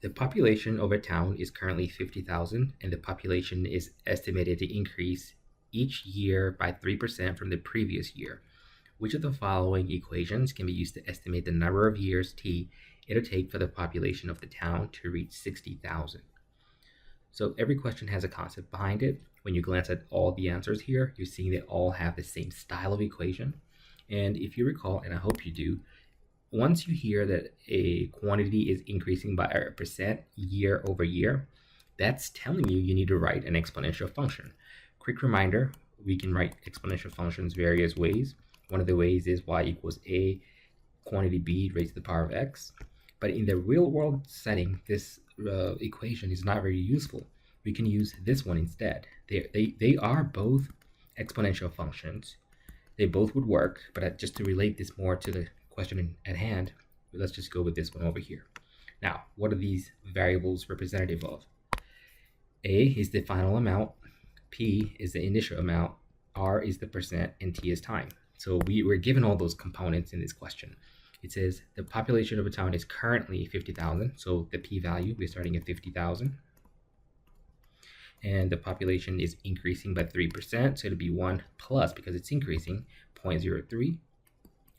The population of a town is currently 50,000, and the population is estimated to increase each year by 3% from the previous year. Which of the following equations can be used to estimate the number of years t it'll take for the population of the town to reach 60,000? So every question has a concept behind it. When you glance at all the answers here, you're seeing they all have the same style of equation. And if you recall, and I hope you do, once you hear that a quantity is increasing by a percent year over year, that's telling you need to write an exponential function. Quick reminder, we can write exponential functions various ways. One of the ways is y equals a quantity b raised to the power of x. But in the real world setting, this equation is not very useful. We can use this one instead. They are both exponential functions. They both would work, but just to relate this more to the question at hand, let's just go with this one over here. Now, what are these variables representative of? A is the final amount, P is the initial amount, R is the percent, and T is time. So we're given all those components in this question. It says the population of a town is currently 50,000, so the P value, we're starting at 50,000. And the population is increasing by 3%, so it'll be 1 plus, because it's increasing, 0.03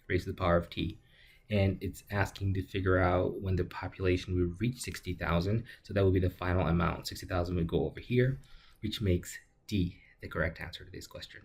raised to the power of t. And it's asking to figure out when the population will reach 60,000, so that will be the final amount. 60,000 would go over here, which makes D the correct answer to this question.